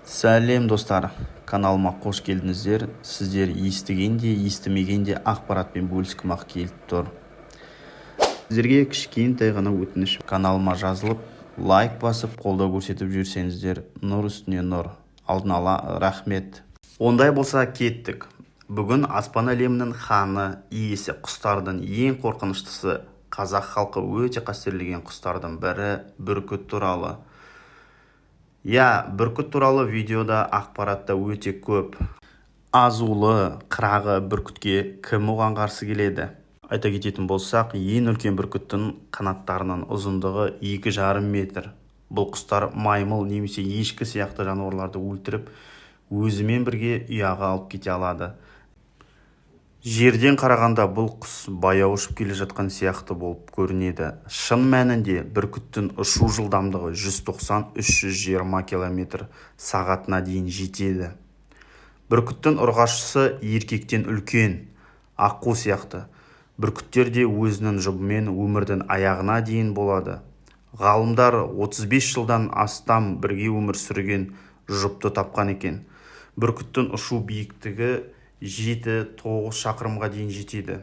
Сәлем достар, каналыма қош келдіңіздер. Сіздер естіген де, естімеген де ақпаратпен бөліскім-ақ келіп тұр. Сіздерге кішкентай ғана өтініш. Каналыма жазылып, лайк басып, қолдау көрсетіп жүрсеңіздер, нұр үстіне нұр. Алдын ала рахмет. Ондай болса кеттік. Бүгін аспан әлемінің ханы, иесі, құстардың ең қорқыныштысы, қазақ халқы өте қастерлеген құстардың бірі бүркіт туралы. Бүркіт туралы видеода ақпаратта өте көп. Азулы, қырағы бүркітке кім оған қарсы келеді? Айта кететін болсақ, ең үлкен бүркіттің қанаттарының ұзындығы 2,5 метр. Бұл құстар маймыл немесе ешкі сияқты жануарларды өлтіріп, өзімен бірге ұяға алып кете алады. Жерден қарағанда бұл құс баяу ұшып келе жатқан сияқты болып көрінеді. Шын мәнінде бүркіттің ұшу жылдамдығы 190-320 км сағатына дейін жетеді. Бүркіттің ұрғашысы еркектен үлкен, аққу сияқты. Бүркіттер де өзінің жұбымен өмірдің аяғына дейін болады. Ғалымдар 35 жылдан астам бірге өмір сүрген жұпты тапқан екен. Бүркіттің ұшу биіктігі 7-9 шақырымға дейін жетеді.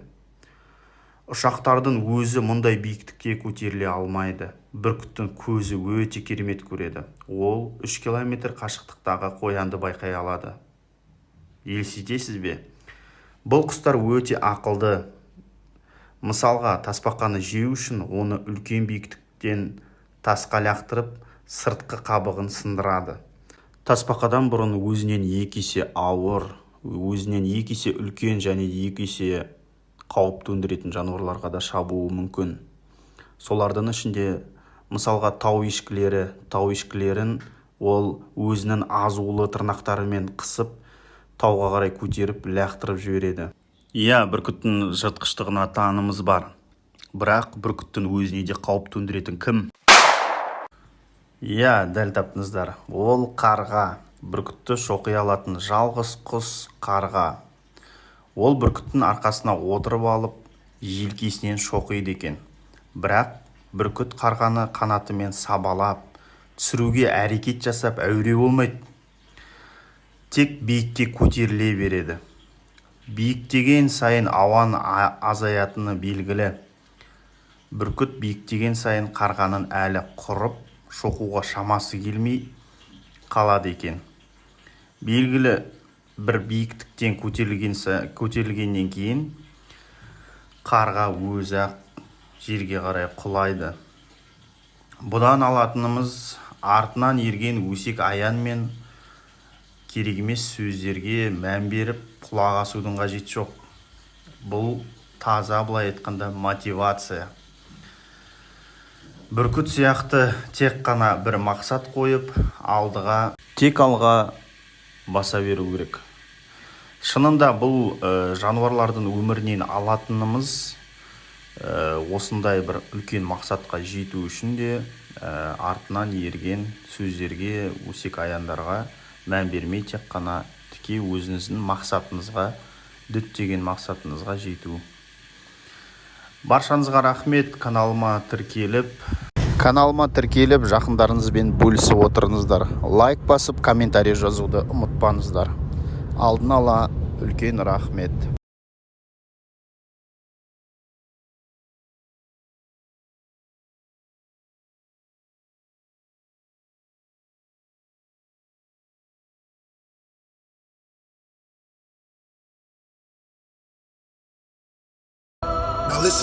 Ұшақтардың өзі мұндай биіктікке көтеріле алмайды. Бүркіттің көзі өте керемет көреді. Ол 3 км қашықтықтағы қоянды байқай алады. Елестетесіз бе? Бұл құстар өте ақылды. Мысалға, тасбақаны жеу үшін оны үлкен биіктіктен тасқа лақтырып, сыртқы қабығын сындырады. Тасбақадан бұрын өзінен 2 есе ауыр, өзінен 2 есе үлкен және 2 есе қауіп төндіретін жануарларға да шабуы мүмкін. Солардың ішінде мысалға тау ешкілерін ол өзінің азулы тырнақтарымен қысып, тауға қарай көтеріп, лақтырып жібереді. Бүркіттің жыртқыштығына танымыз бар. Бірақ бүркіттің өзіне де қауіп төндіретін кім? Дәл таптыңыздар. Ол қарға. Бүркітті шоқи алатын жалғыз құс қарға. Ол бүркіттің арқасына отырып алып, желкесінен шоқиды екен. Бірақ бүркіт қарғаны қанатымен сабалап, түсіруге әрекет жасап әуре болмайды. Тек биікке көтеріле береді. Биіктеген сайын ауан азаятыны белгілі. Бүркіт биіктеген сайын қарғаның әлі құрып, шоқуға шамасы келмей қалады екен. Белгілі бір биіктіктен көтерілгеннен кейін қарға өзі жерге қарай құлайды. Бұдан алатынымыз артынан ерген өсек аян мен керек емес сөздерге мән беріп құлақ асудың қажеті жоқ. Бұл таза, былай айтқанда, мотивация. Бүркіт сияқты тек қана бір мақсат қойып, алға баса беру керек. Шынында бұл жануарлардың өмірінен алатынымыз осындай бір үлкен мақсатқа жету үшін де артынан ерген сөздерге, өсек аяндарға мән бермей, тек қана тіке өзіңіздің мақсатыңызға, діттеген мақсатыңызға жету. Баршаңызға рахмет. Каналыма тіркеліп, жақындарыңызбен бөлісіп отырыңыздар. Лайк басып, комментарий жазуды ұмытпаңыздар. Алдын ала үлкен рахмет. Now listen